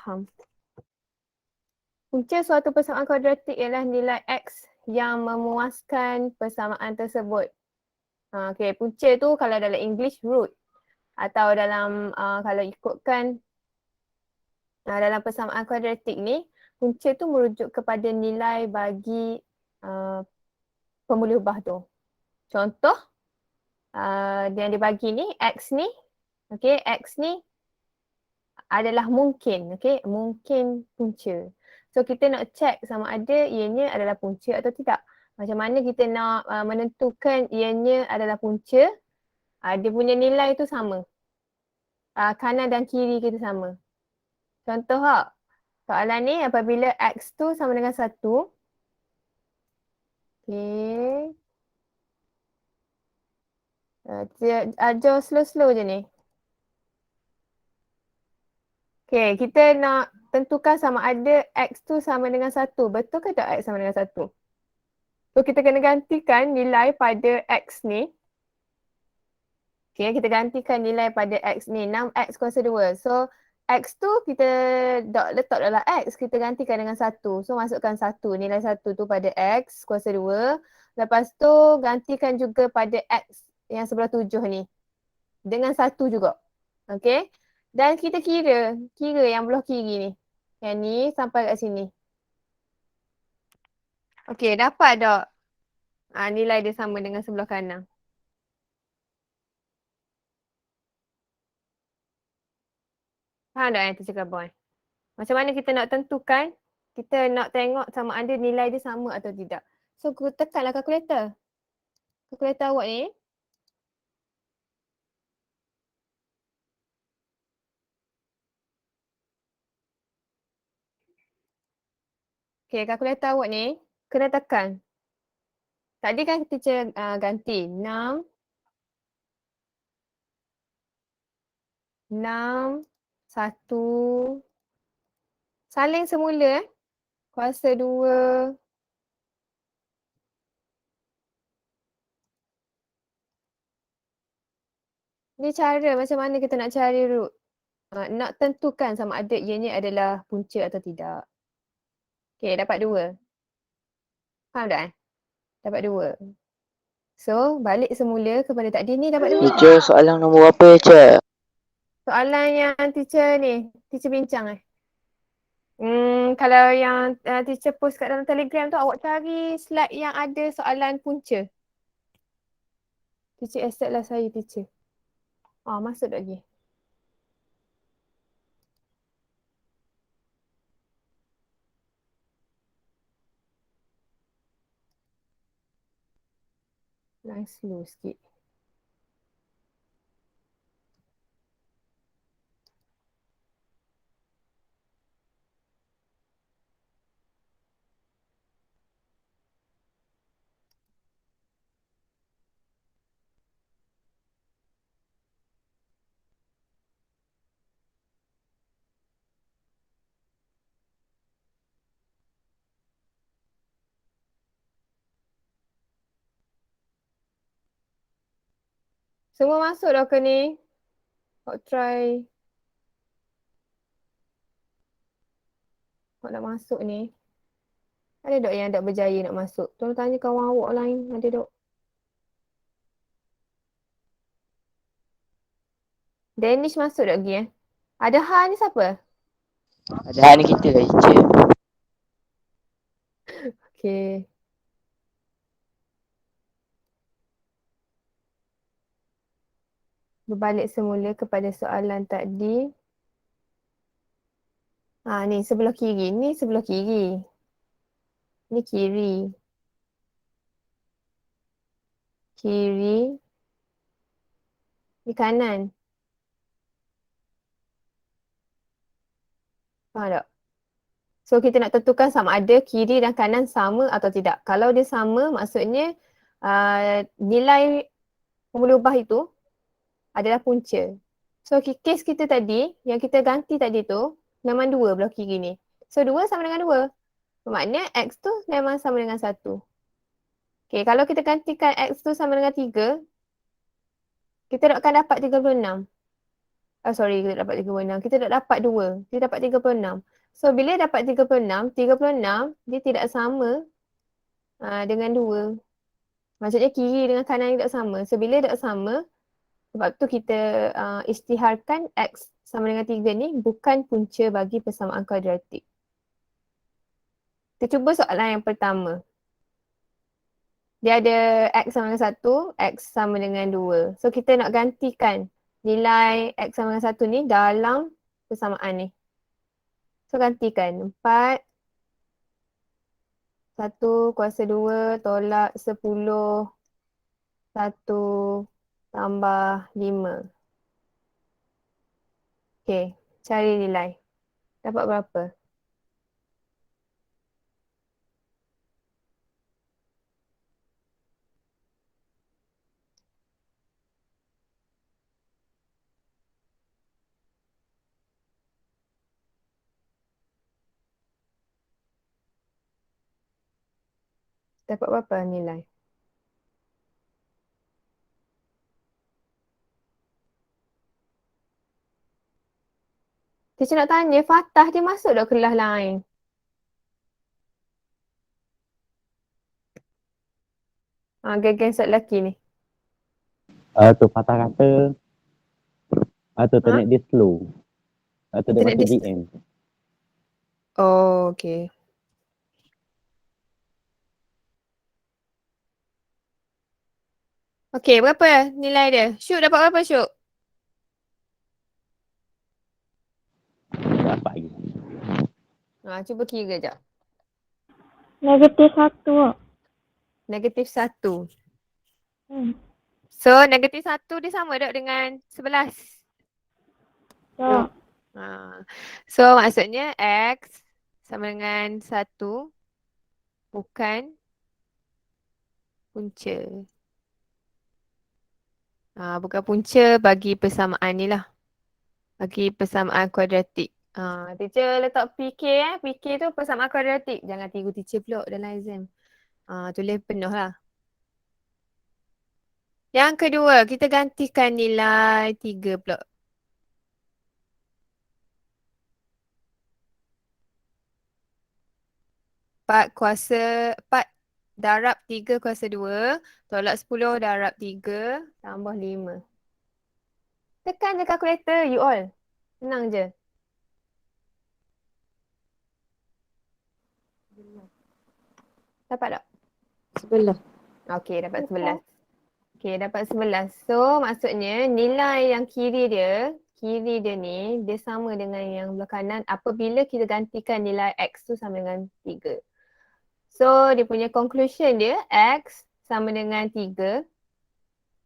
faham. Punca suatu persamaan kuadratik ialah nilai X yang memuaskan persamaan tersebut. Okay, punca tu kalau dalam English root atau dalam kalau ikutkan dalam persamaan kuadratik ni, punca tu merujuk kepada nilai bagi pemulih ubah tu. Contoh yang dibagi ni, X ni, okay, X ni adalah mungkin, okay, mungkin punca. So kita nak check sama ada ianya adalah punca atau tidak. Macam mana kita nak menentukan ianya adalah punca, dia punya nilai tu sama. Kanan dan kiri kita sama. Contoh soalan ni apabila X tu sama dengan 1. Okay. Ajar slow-slow je ni. Okay, kita nak tentukan sama ada X tu sama dengan 1. Betul ke tak X sama dengan 1? So kita kena gantikan nilai pada X ni. Okay, kita gantikan nilai pada X ni. 6X kuasa 2. So X tu kita letak dalam X, kita gantikan dengan 1. So masukkan 1, nilai 1 tu pada X kuasa 2. Lepas tu gantikan juga pada X yang sebelah 7 ni. Dengan 1 juga. Okay. Dan kita kira yang belah kiri ni. Yang ni sampai kat sini. Okay, dapat tak nilai dia sama dengan sebelah kanan? Faham tak yang teacher khabar? Macam mana kita nak tentukan, kita nak tengok sama ada nilai dia sama atau tidak. So, tekanlah kalkulator. Kalkulator awak ni. Okay, kalkulator awak ni kena tekan. Tadi kan teacher ganti 6, 1, saling semula kuasa 2. Ni cara macam mana kita nak cari root. Nak tentukan sama ada ianya adalah punca atau tidak. Okay, dapat 2. Faham tak? Dapat 2. So, balik semula kepada tadi ni dapat 2. Teacher, soalan nombor apa ya, Cik? Soalan yang teacher ni, teacher bincang kalau yang teacher post kat dalam Telegram tu, awak cari slide yang ada soalan punca. Teacher accept lah saya, teacher. Masuk tak lagi? Line slow sikit. Semua masuk dah ke ni? Awak try. Awak nak masuk ni. Ada tak yang tak berjaya nak masuk? Tolong tanya kawan awak lain. Ada tak? Danish masuk tak lagi Ada Ha ni siapa? Ada hal ni kita lah, Cik. Okay. Berbalik semula kepada soalan tadi. Ni sebelah kiri. Ni sebelah kiri. Ni kiri. Kiri. Ni kanan. Faham tak? So kita nak tentukan sama ada kiri dan kanan sama atau tidak. Kalau dia sama maksudnya nilai pemulih ubah itu adalah punca. So case kita tadi yang kita ganti tadi tu memang 2 belah kiri ni. So 2 sama dengan 2. Bermakna X tu memang sama dengan 1. Okay, kalau kita gantikan X tu sama dengan 3, kita akan dapat 36. kita dapat 36. Kita tak dapat 2. Kita dapat 36. So bila dapat 36 dia tidak sama dengan 2. Maksudnya kiri dengan kanan tidak sama. So bila tak sama, sebab tu kita isytiharkan X sama dengan 3 ni bukan punca bagi persamaan kuadratik. Kita cuba soalan yang pertama. Dia ada X sama dengan 1, X sama dengan 2. So kita nak gantikan nilai X sama dengan 1 ni dalam persamaan ni. So gantikan 4, 1 kuasa 2 tolak 10, 1 tambah 5. Okay, cari nilai. Dapat berapa? Dapat berapa nilai? Teacher nak tanya, Fatah dia masuk tak kelas lain? Geng-geng sat lelaki ni. Tu patah kata. Tu internet dia slow. Tu dia Internet masuk dia- DM. Oh, okay. Okay, berapa nilai dia? Syuk dapat berapa Syuk? Tak dapat lagi. Cuba kira jap. -1. -1. Hmm. So, -1 dia sama tak dengan 11? Tak. So, maksudnya X sama dengan 1 bukan punca. Bukan punca bagi persamaan ni lah. Bagi persamaan kuadratik. Teacher letak PK PK tu persamaan kuadratik. Jangan tiru teacher pula dalam exam. Tulis penuh lah. Yang kedua, kita gantikan nilai 3 pula. Empat darab 3 kuasa 2 tolak 10 darab 3 tambah 5. Tekan je kalkulator you all. Senang je. Dapat tak? 11. Okey, dapat 11. Okey, dapat 11. So, maksudnya nilai yang kiri dia ni, dia sama dengan yang belah kanan apabila kita gantikan nilai X tu sama dengan 3. So, dia punya conclusion dia, X sama dengan 3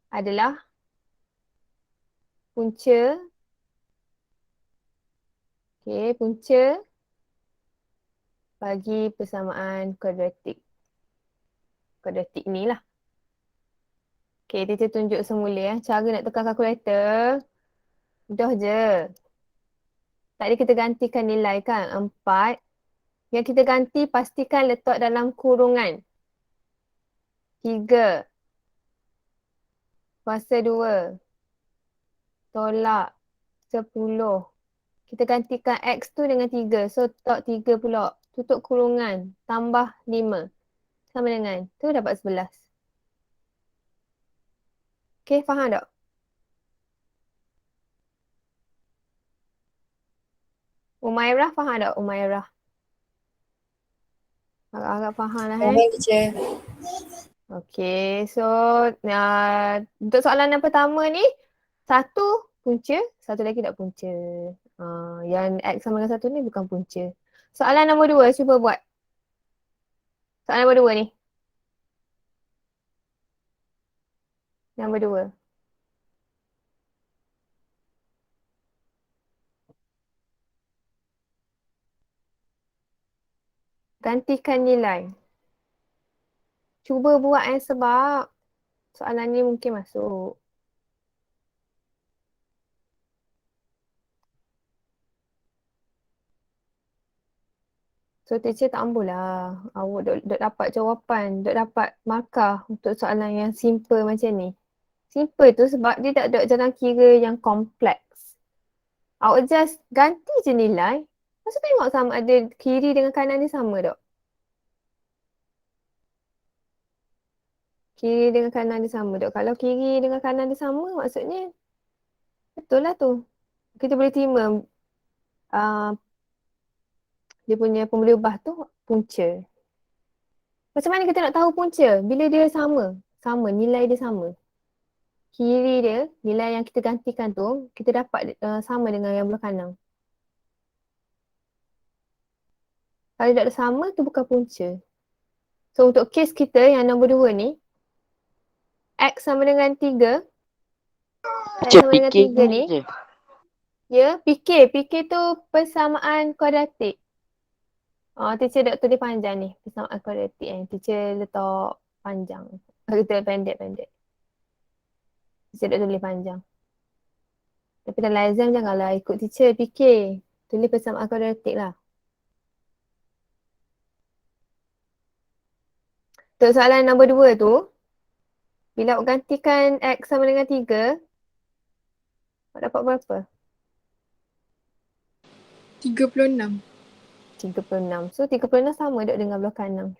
adalah punca. Okey, punca bagi persamaan kuadratik. Kuadratik ni lah. Okay, teacher tunjuk semula cara nak tekan kalkulator. Mudah je. Tadi kita gantikan nilai kan, 4. Yang kita ganti pastikan letak dalam kurungan. 3 kuasa 2 tolak 10. Kita gantikan X tu dengan 3. So, letak 3 pula. Tutup kurungan. Tambah 5. Sama dengan. Tu dapat 11. Okay, faham tak? Umairah faham tak? Umairah. Agak-agak faham lah teacher. Okay, so untuk soalan yang pertama ni, 1 punca, 1 lagi tak punca. Yang X sama dengan 1 ni bukan punca. Soalan nombor 2, cuba buat. Soalan nombor 2 ni. Nombor 2. Gantikan nilai. Cuba buat sebab soalan ni mungkin masuk. So teacher tak ambil lah. Awak duk dapat jawapan, duk dapat markah untuk soalan yang simple macam ni. Simple tu sebab dia tak ada jalan kira yang kompleks. Awak just ganti je nilai. Lepas tu tengok sama ada kiri dengan kanan dia sama tak? Kiri dengan kanan dia sama tak? Kalau kiri dengan kanan dia sama maksudnya betul lah tu. Kita boleh terima uh, dia punya pemberi ubah tu punca. Macam mana kita nak tahu punca? Bila dia sama. Sama, nilai dia sama. Kiri dia, nilai yang kita gantikan tu, kita dapat sama dengan yang belah kanan. Kalau tak ada sama, tu bukan punca. So untuk kes kita yang nombor 2 ni, X sama dengan 3. X Cik sama dengan 3 fikir ni, je. ya PK. PK tu persamaan kuadratik. Teacher tak tulis panjang ni, persamaan kuadratik kan. Teacher letak panjang. Kita pendek-pendek. Teacher tak tulis panjang. Tapi dalam exam janganlah ikut teacher PK. Tulis persamaan kuadratik lah. Untuk soalan nombor 2 tu, bila awak gantikan X sama dengan 3, awak dapat berapa? 36. 36. So 36 sama tak dengan belah kanan?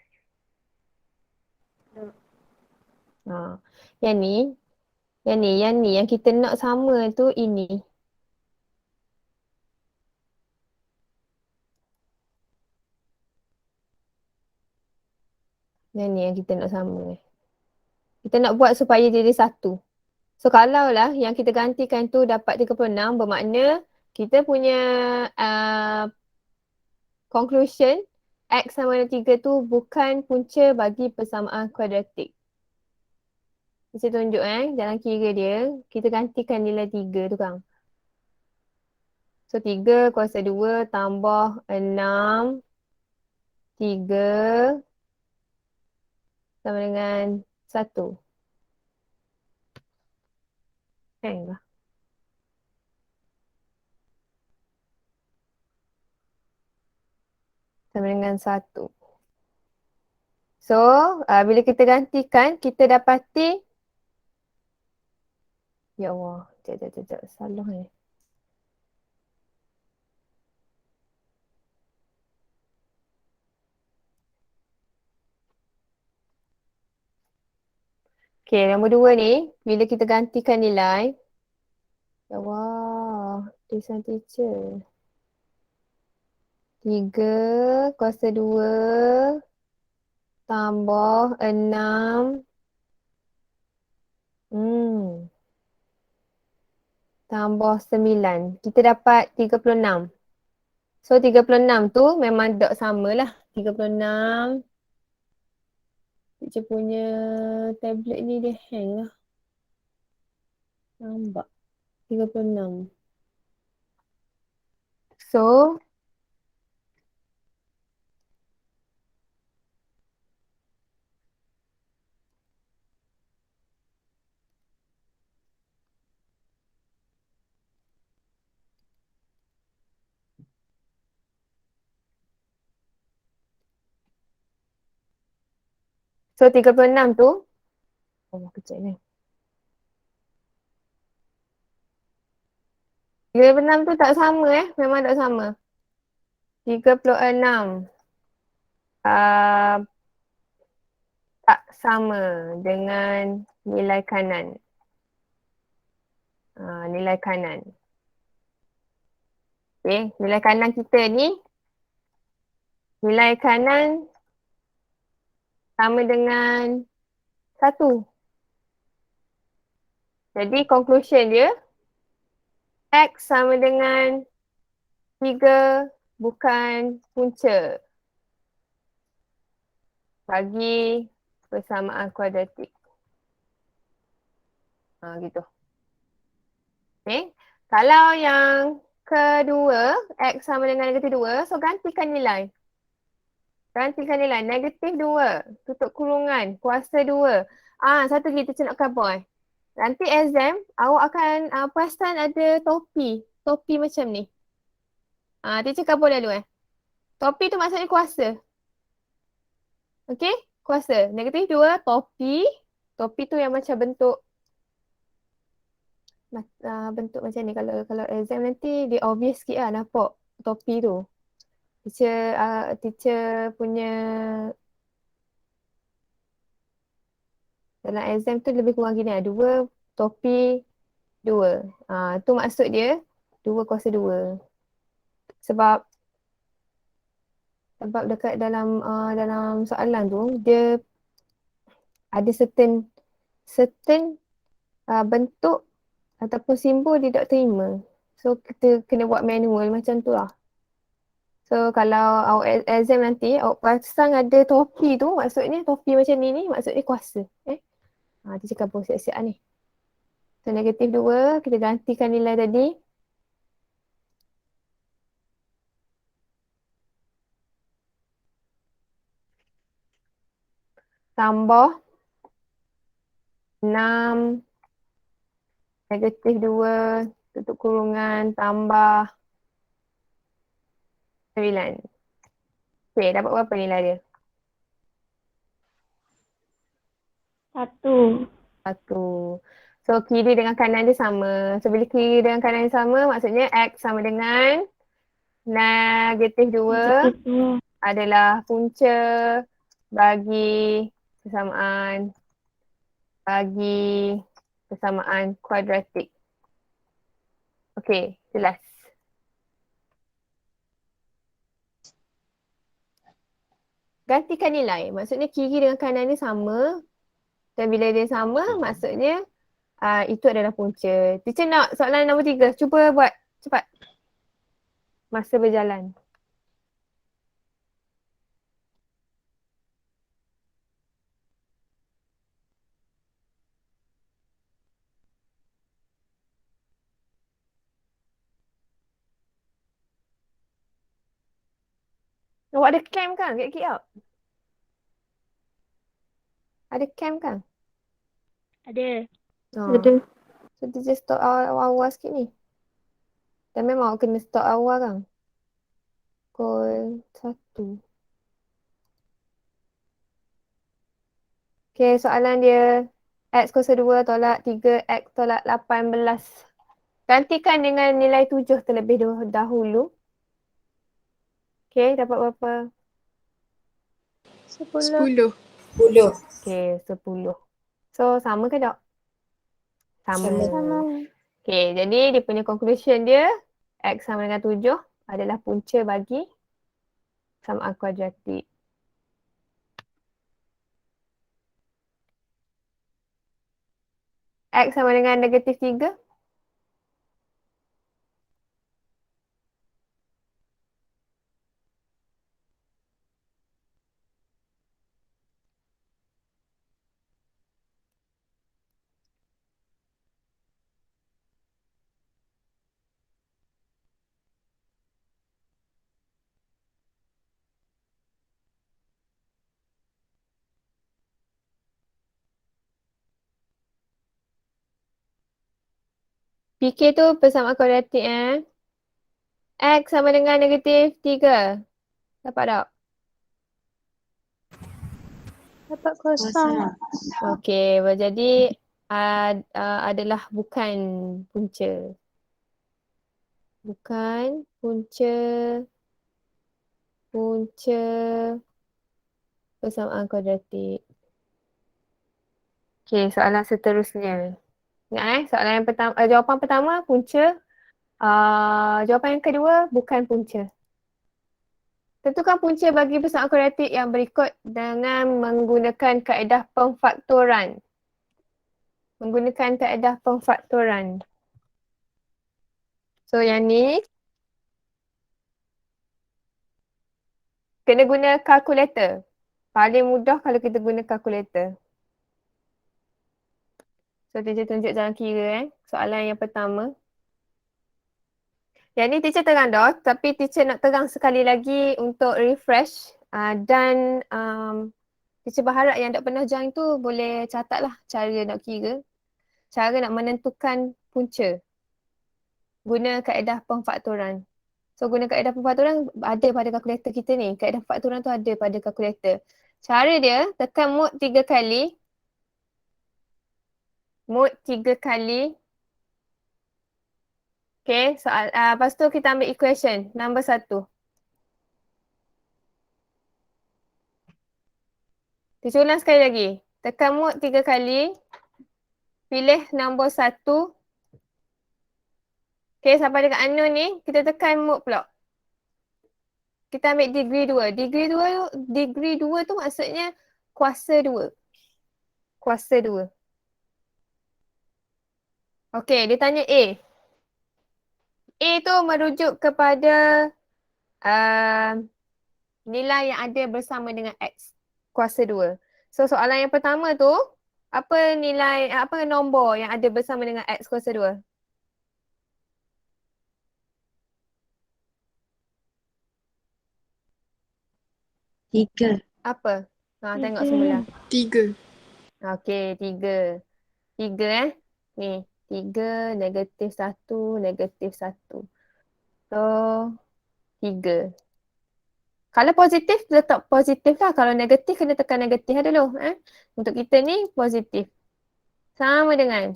Yang ni, yang kita nak sama tu ini. Yang ni yang kita nak sama. Kita nak buat supaya jadi satu. So kalau lah yang kita gantikan tu dapat 36, bermakna kita punya conclusion X sama dengan 3 tu bukan punca bagi persamaan kuadratik. Saya tunjuk jalan kira dia. Kita gantikan nilai 3 tu kan. So 3 kuasa 2 tambah 6. 3 sama dengan 1. Kan lah. Sama dengan 1. So bila kita gantikan kita dapati. Ya Allah. Sekejap. Salah ni. Okay, nombor 2 ni, bila kita gantikan nilai. Ya Allah, tulisan teacher. 3 kuasa 2 tambah 6. Tambah 9. Kita dapat 36. So 36 tu memang tak sama lah. 36. Teacher punya tablet ni dia hang lah. Nampak. 36. So So 36 tu. Oh kejap ni. 36 tu tak sama memang tak sama. 36 tak sama dengan nilai kanan. Nilai kanan. Okay, nilai kanan kita ni. Nilai kanan sama dengan 1. Jadi conclusion dia. X sama dengan 3 bukan punca bagi persamaan kuadratik. Gitu. Okay. Kalau yang kedua, X sama dengan negatif 2, so gantikan nilai. Gantikan nilai. Negatif 2, tutup kurungan, kuasa 2. Satu lagi teacher nak cover. Nanti exam, awak akan perasan ada topi. Topi macam ni. Teacher cover dulu Topi tu maksudnya kuasa. Okay, kuasa. Negatif 2, topi. Topi tu yang macam bentuk bentuk macam ni. Kalau exam nanti dia obvious sikit lah nampak topi tu. Teacher punya dalam exam tu lebih kurang gini lah. 2 topi 2. Tu maksud dia 2 kuasa 2. Sebab dekat dalam soalan tu dia ada certain bentuk ataupun simbol dia tak terima. So kita kena buat manual macam tu lah. So kalau awak exam nanti awak pasang ada topi tu, maksudnya topi macam ni maksudnya kuasa. Dia cakap pun siap-siap ni. So negatif 2 kita gantikan nilai tadi. Tambah 6 negatif 2 tutup kurungan tambah 9. Okay, dapat berapa nilai dia? 1. 1. So kiri dengan kanan dia sama. So bila kiri dengan kanan dia sama maksudnya X sama dengan negatif 2 Negatif 2. adalah punca bagi persamaan kuadratik. Okey, jelas. Gantikan nilai. Maksudnya kiri dengan kanan ni sama. Dan bila dia sama, maksudnya itu adalah punca. Teacher nak soalan nombor 3. Cuba buat cepat. Masa berjalan. Awak ada cam kan? Get out. Ada cam kan? Ada. Oh. So teacher stop awal-awal sikit ni. Dan memang awak kena stop awal kan? Pukul 1. Okay, soalan dia X kuasa 2 tolak 3, X tolak 18. Gantikan dengan nilai 7 terlebih dahulu. Okay, dapat berapa? 10. Okay, 10. So, sama ke tak? Sama. Okay, jadi dia punya conclusion dia X sama dengan 7 adalah punca bagi persamaan kuadratik. X sama dengan negatif 3. PK tu persamaan kuadratik X sama dengan negatif 3. Dapat tak? Dapat kosong. Okey, jadi adalah bukan punca. Bukan punca persamaan kuadratik. Okey, soalan seterusnya. Ingat soalan yang pertama, jawapan pertama punca. Jawapan yang kedua bukan punca. Tentukan punca bagi persamaan kuadratik yang berikut dengan menggunakan kaedah pemfaktoran. So yang ni kena guna kalkulator. Paling mudah kalau kita guna kalkulator. So teacher tunjuk jalan kira soalan yang pertama. Yang ni teacher terang dah, tapi teacher nak terang sekali lagi untuk refresh dan teacher berharap yang tak pernah join tu boleh catatlah cara nak kira. Cara nak menentukan punca. Guna kaedah pemfaktoran. So guna kaedah pemfaktoran ada pada kalkulator kita ni. Kaedah pemfaktoran tu ada pada kalkulator. Cara dia tekan mod 3 kali. Mod 3 kali Okay, lepas tu kita ambil equation nombor 1. Kita ulang sekali lagi. Tekan mode 3 kali. Pilih nombor 1. Okay, sampai dekat unknown ni, kita tekan mode pula. Kita ambil degree 2. Degree 2 tu maksudnya kuasa 2. Kuasa 2. Okay, dia tanya A. A tu merujuk kepada uh, nilai yang ada bersama dengan X. Kuasa 2. So, soalan yang pertama tu, apa nombor yang ada bersama dengan X kuasa 2? Tiga. Apa? Tengok semula. 3. Okay, 3. 3 Ni, 3, -1, -1. So, 3. Kalau positif, letak positif lah. Kalau negatif, kena tekan negatif lah dulu. Untuk kita ni, positif. Sama dengan.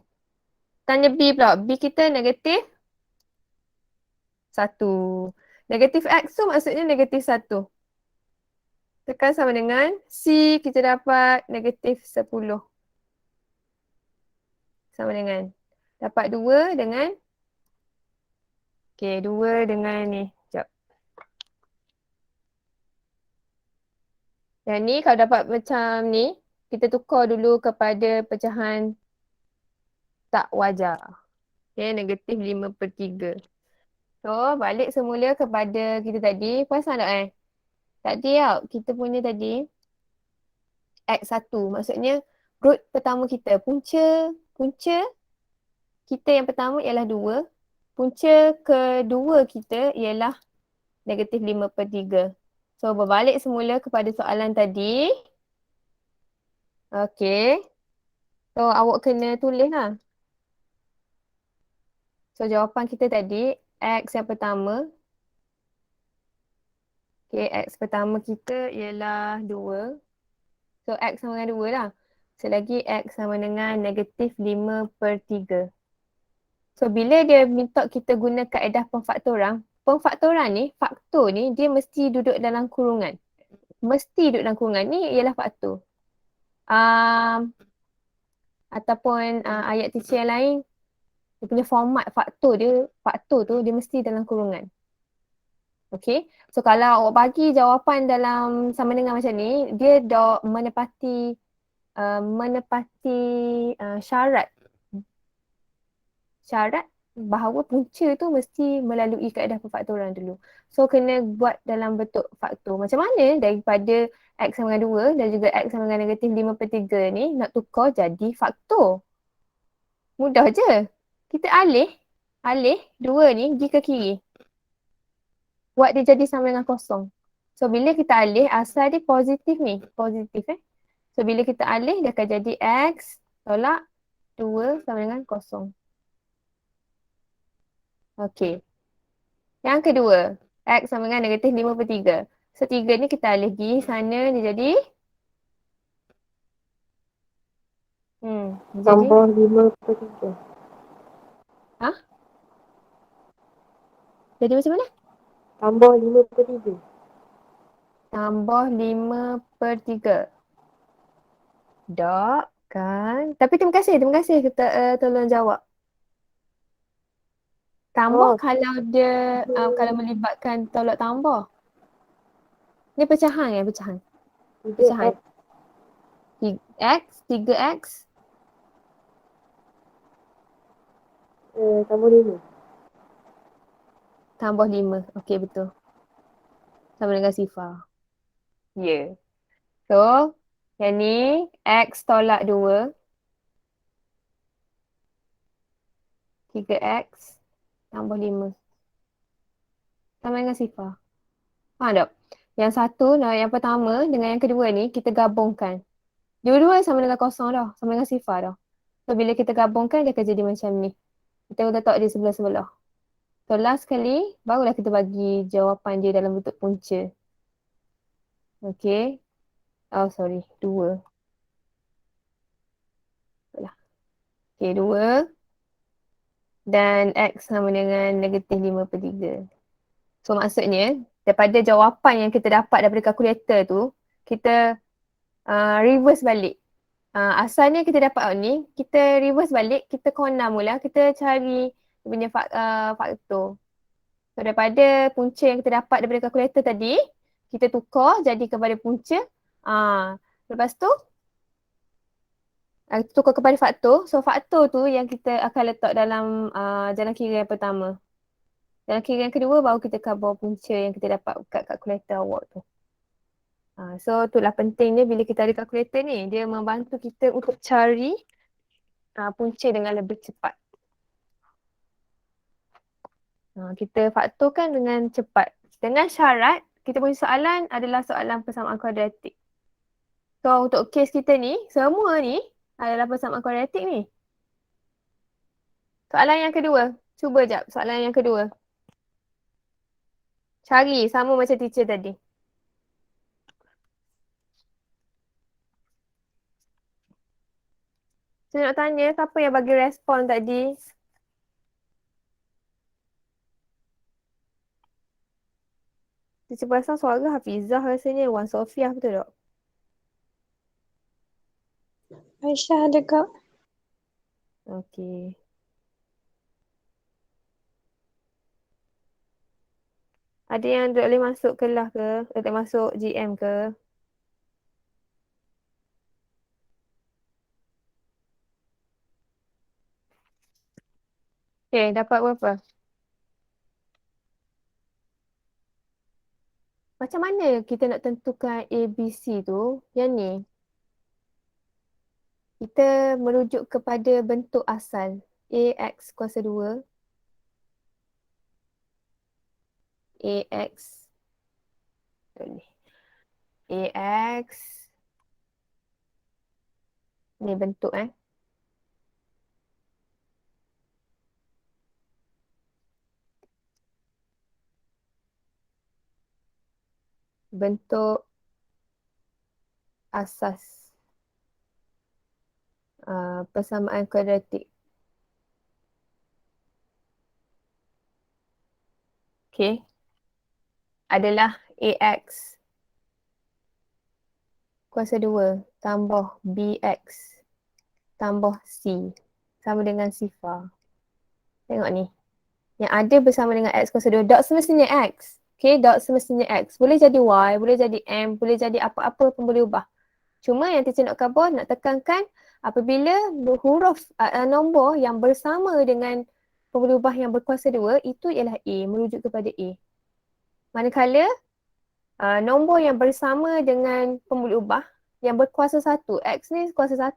Tanya B pula. B kita negatif 1. Negatif X tu maksudnya negatif 1. Tekan sama dengan C, kita dapat negatif 10. Sama dengan. Dapat 2 dengan. Okay, 2 dengan ni. Sekejap. Yang ni kalau dapat macam ni, kita tukar dulu kepada pecahan tak wajar. Okay, negatif 5/3. So, balik semula kepada kita tadi. Perasan tak Tadi kita punya tadi X1. Maksudnya root pertama kita. Punca kita yang pertama ialah 2. Punca kedua kita ialah negatif 5/3. So, berbalik semula kepada soalan tadi. Okay. So, awak kena tulis lah. So, jawapan kita tadi, X yang pertama. Okay, X pertama kita ialah 2. So, X sama dengan 2 lah. Selagi X sama dengan negatif 5/3. So, bila dia minta kita guna kaedah pemfaktoran ni, faktor ni, dia mesti duduk dalam kurungan. Mesti duduk dalam kurungan. Ni ialah faktor. Ataupun ayat teacher yang lain, dia punya format faktor tu dia mesti dalam kurungan. Okay. So, kalau awak bagi jawapan dalam sama dengan macam ni, dia dah menepati syarat bahawa punca tu mesti melalui kaedah pemfaktoran dulu. So, kena buat dalam bentuk faktor. Macam mana daripada X sama dengan 2 dan juga X sama dengan negatif 5/3 ni nak tukar jadi faktor? Mudah je. Kita alih 2 ni pergi ke kiri. Buat dia jadi sama dengan kosong. So, bila kita alih, asal dia positif ni. Positif So, bila kita alih, dia akan jadi X tolak 2 sama dengan kosong. Okey. Yang kedua, X sama dengan negatif 5/3. So, 3 ni kita alih pergi sana, dia jadi Tambah 5/3. jadi macam mana? Tambah 5/3. Tambah 5/3. Tak kan? Tapi terima kasih kita tolong jawab. Tambah kalau dia kalau melibatkan tolak tambah. Ni pecahan pecahan. Pecahan. 3X. Tambah 5. Tambah 5. Okey, betul. Sama dengan sifar. Ya. So, yang ni X tolak 2. 3X tambah 5. Sama dengan sifar. Faham tak? Yang satu, yang pertama dengan yang kedua ni kita gabungkan. Dua-dua sama dengan kosong dah. Sama dengan sifar dah. So, bila kita gabungkan dia akan jadi macam ni. Kita letak di sebelah-sebelah. So, last kali barulah kita bagi jawapan dia dalam bentuk punca. Okay. Oh, sorry. 2. Okay, 2. dan X sama dengan negatif 5/3. So maksudnya daripada jawapan yang kita dapat daripada kalkulator tu, kita reverse balik. Asalnya kita dapat ni, kita reverse balik, kita corner mula, kita cari dia punya faktor. So daripada punca yang kita dapat daripada kalkulator tadi, kita tukar jadi kepada punca. Lepas tu, tukar kepada faktor. So faktor tu yang kita akan letak dalam jalan kira yang pertama. Jalan kira yang kedua baru kita cover punca yang kita dapat kat kalkulator awak tu. So itulah pentingnya bila kita ada kalkulator ni. Dia membantu kita untuk cari punca dengan lebih cepat. Kita faktorkan dengan cepat. Dengan syarat, kita punya soalan adalah soalan persamaan kuadratik. So untuk kes kita ni, semua ni adalah persamaan kuadratik ni. Soalan yang kedua. Cuba jap soalan yang kedua. Cari sama macam teacher tadi. Saya nak tanya siapa yang bagi respon tadi? Teacher perasan suara Hafizah rasanya. Wan Sofiah betul tak? Aisyah ada kak. Okey. Ada yang tak boleh masuk kelas ke? Tak masuk GM ke? Okay, dapat berapa? Macam mana kita nak tentukan A, B, C tu? Yang ni. Kita merujuk kepada bentuk asal. AX kuasa 2. AX. AX. Ni bentuk bentuk asas persamaan kuadratik. Okay. Adalah AX kuasa 2 tambah BX tambah C sama dengan sifar. Tengok ni. Yang ada bersama dengan X kuasa 2. Dot semestinya X. Okay, dot semestinya X. Boleh jadi Y, boleh jadi M, boleh jadi apa-apa pun boleh ubah. Cuma yang teacher nak cover, nak tekankan apabila huruf nombor yang bersama dengan pembuluh ubah yang berkuasa 2, itu ialah A, merujuk kepada A. Manakala nombor yang bersama dengan pembuluh ubah yang berkuasa 1, X ni kuasa 1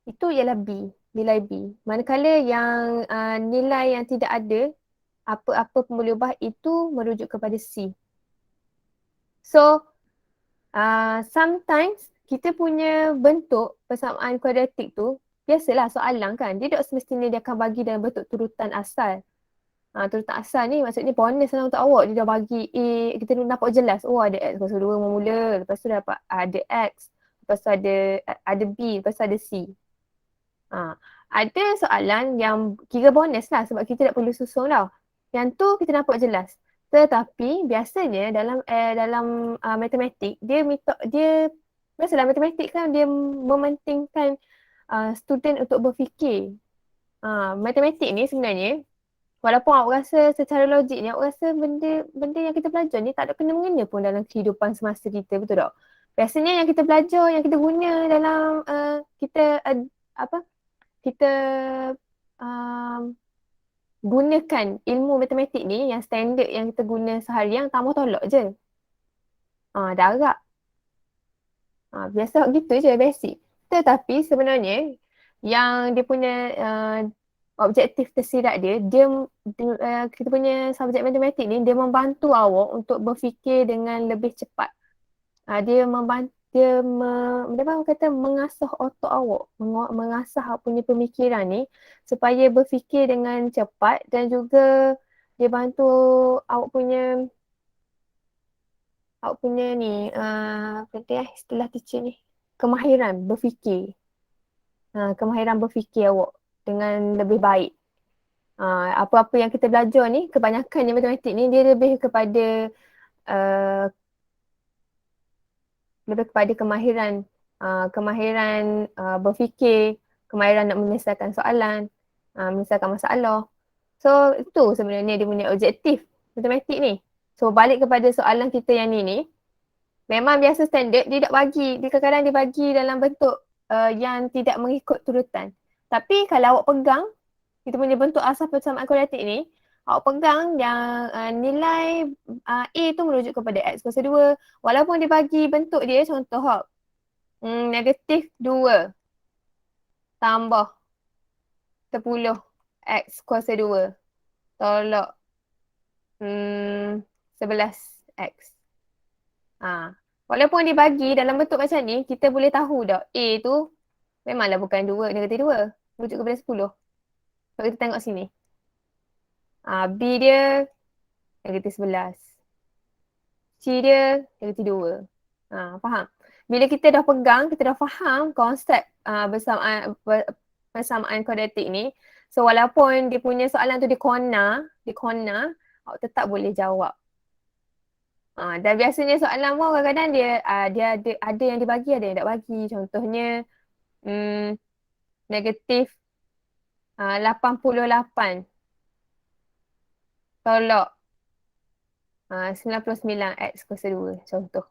itu ialah B, nilai B. Manakala yang nilai yang tidak ada apa-apa pembuluh ubah itu merujuk kepada C. So, sometimes kita punya bentuk persamaan kuadratik tu, biasalah soalan kan, dia tak semestinya dia akan bagi dalam bentuk turutan asal. Turutan asal ni maksudnya bonus lah untuk awak. Dia dah bagi A, kita nampak jelas. Oh ada X kuasa 2 memula. Lepas tu dapat ada X. Lepas tu ada B. Lepas tu ada C. Ada soalan yang kira bonus lah sebab kita tak perlu susun tau. Yang tu kita nampak jelas. Tetapi biasanya dalam matematik, dia biasalah matematik kan dia mementingkan student untuk berfikir. Matematik ni sebenarnya walaupun awak rasa secara logik ni, awak rasa benda yang kita belajar ni tak ada kena-mengena pun dalam kehidupan semasa kita, betul tak? Biasanya yang kita belajar, yang kita guna dalam kita gunakan ilmu matematik ni, yang standard yang kita guna seharian, tambah tolak je. Darab. Biasa gitu je, basic. Tetapi sebenarnya yang dia punya objektif tersirat kita punya subjek matematik ni, dia membantu awak untuk berfikir dengan lebih cepat. Dia membantu, mengasah otak awak, mengasah awak punya pemikiran ni supaya berfikir dengan cepat, dan juga dia bantu awak punya ni, istilah teacher ni, kemahiran berfikir. Kemahiran berfikir awak dengan lebih baik. Apa-apa yang kita belajar ni, kebanyakan yang matematik ni dia lebih kepada uh, kemahiran berfikir, kemahiran nak menyelesaikan soalan, menyelesaikan masalah. So itu sebenarnya dia punya objektif matematik ni. So balik kepada soalan kita yang ni, memang biasa standard dia tak bagi, dia kadang-kadang dia bagi dalam bentuk yang tidak mengikut turutan. Tapi kalau awak pegang kita punya bentuk asas persamaan kuadratik ni, awak pegang yang nilai A tu merujuk kepada X kuasa 2. Walaupun dia bagi bentuk dia, contoh negatif 2 tambah 10 X kuasa 2 tolak 11 X. Walaupun dia bagi dalam bentuk macam ni, kita boleh tahu dah A tu memanglah bukan 2, negatif 2. Merujuk kepada 10. So kita tengok sini. B dia negatif 11. C dia negatif 2. Faham? Bila kita dah pegang, kita dah faham konsep persamaan kuadratik ni. So walaupun dia punya soalan tu di corner, awak tetap boleh jawab. Dan biasanya soalan pun kadang-kadang dia ada yang dibagi, ada yang tak bagi. Contohnya negatif 88 tolak 99 X kuasa 2 contoh.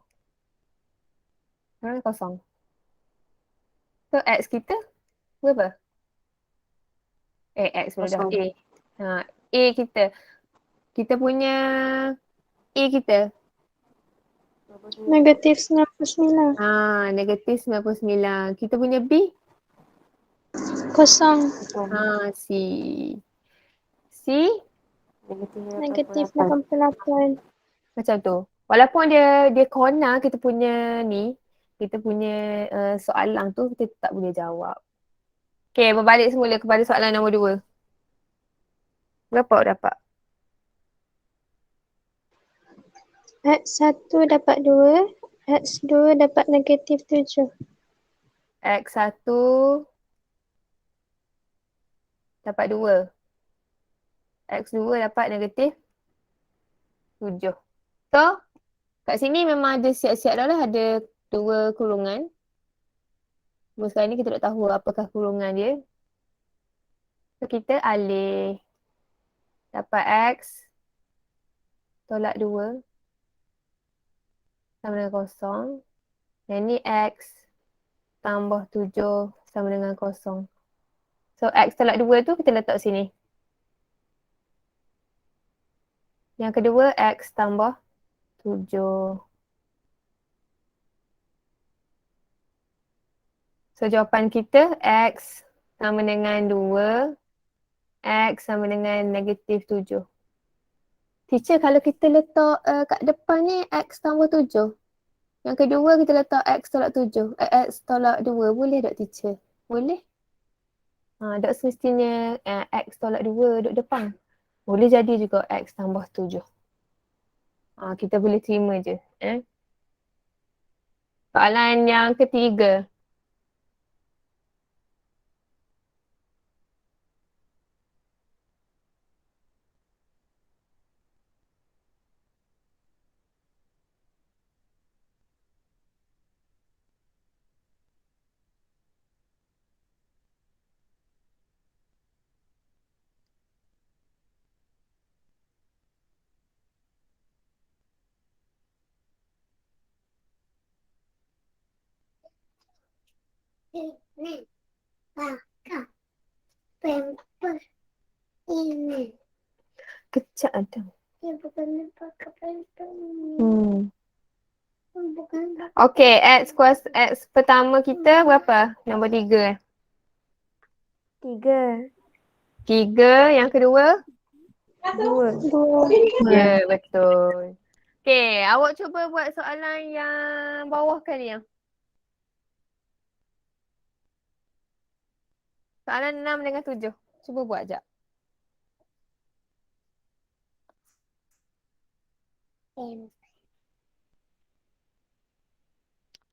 Kosong. So X kita berapa? X pula dah. Kosong. A kita. Kita punya A kita. Negatif 99. Negatif 99. Kita punya B? Kosong. C. C? Negatif 88. Macam tu. Walaupun dia corner kita punya ni, kita punya soalan tu kita tak boleh jawab. Okay, berbalik semula kepada soalan nombor 2. Berapa awak dapat? X1 dapat 2. X2 dapat negatif 7. X1 dapat 2. X2 dapat negatif 7. So, kat sini memang ada siap-siap dah lah, ada 2 kurungan. Sekarang ni kita tak tahu apakah kurungan dia. So, kita alih. Dapat X tolak 2 sama dengan kosong. Yang ni X tambah 7 sama dengan kosong. So X tolak 2 tu kita letak sini. Yang kedua X tambah 7. So jawapan kita X sama dengan 2. X sama dengan negatif 7. Teacher, kalau kita letak kat depan ni X tambah 7. Yang kedua kita letak X tolak 7. X tolak 2. Boleh tak teacher? Boleh? Tak semestinya X tolak 2 duduk depan. Boleh jadi juga X tambah 7. Kita boleh terima je. Soalan yang ketiga. Ini pakai pamper ini. Kejap ada. Dia bukan pakai pamper ini. Bukan pakai. Okay, X pertama kita berapa? Nombor 3. 3. 3, yang kedua? 2. Ya, betul. Okay, awak cuba buat soalan yang bawah kali yang. Soalan 6 dengan 7. Cuba buat sekejap.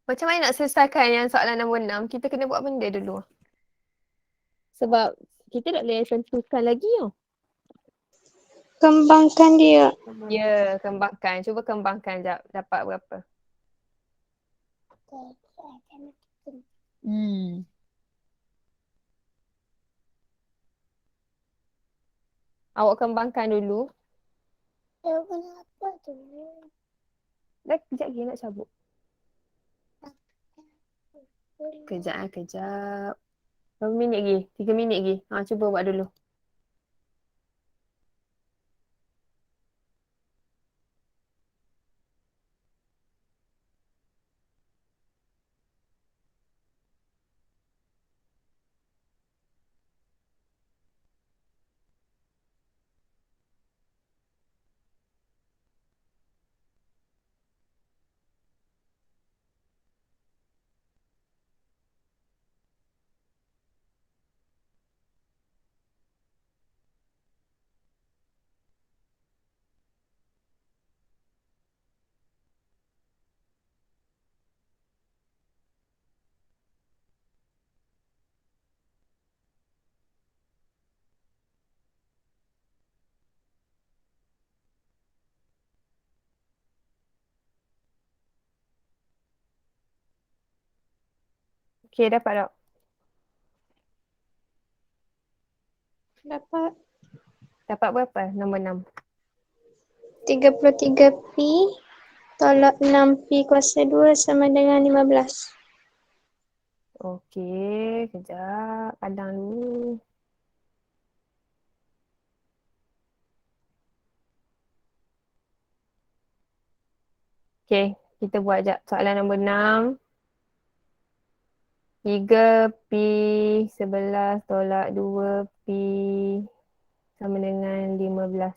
Macam mana nak selesaikan yang soalan nombor 6? Kita kena buat benda dulu. Sebab kita tak boleh tentukan lagi tau. Kembangkan dia. Ya, kembangkan. Cuba kembangkan jap. Dapat berapa? Awak kembangkan dulu. Kenapa tu? Dah kejap lagi nak cabut. Kejap. Berapa minit lagi? 3 minit lagi. Cuba buat dulu. Okay, dapat tak? Dapat Dapat berapa? Nombor 6. 33P tolak 6P kuasa 2 sama dengan 15. Okey, kejap. Padang dulu. Okey, kita buat jap soalan nombor 6. 3P 11 tolak 2P sama dengan 15.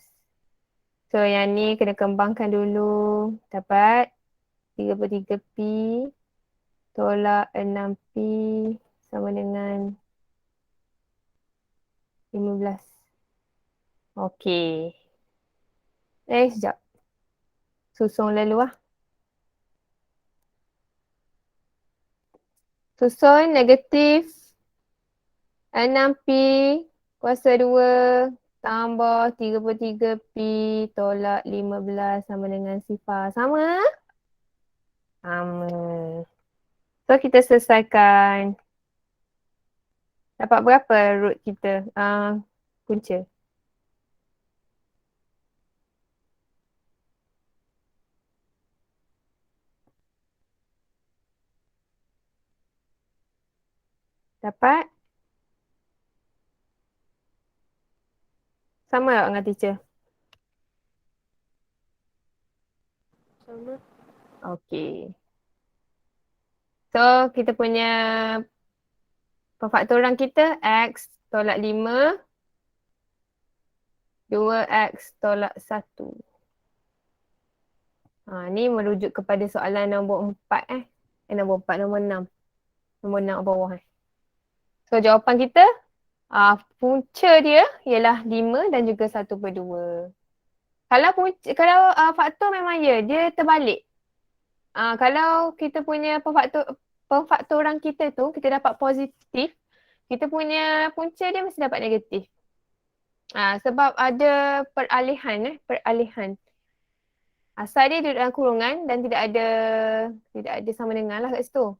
So yang ni kena kembangkan dulu. Dapat 33P tolak 6P sama dengan 15. Okey. Sekejap. Susung lalu lah. Susun negatif 6P kuasa 2 tambah 33P tolak 15 sama dengan sifar. Sama? Sama. So kita selesaikan. Dapat berapa root kita? Punca. Dapat? Sama tak dengan teacher? Sama. Okey. So kita punya perfaktoran kita X tolak 5 2X tolak 1. Ni merujuk kepada soalan nombor 4 nombor 4, nombor 6. Nombor 6 bawah So jawapan kita punca dia ialah 5 dan juga 1/2. Kalau faktor memang dia terbalik. Kalau kita punya perfaktoran kita tu kita dapat positif, kita punya punca dia mesti dapat negatif. Sebab ada peralihan. Asal dia duduk dalam kurungan dan tidak ada sama dengan lah kat situ.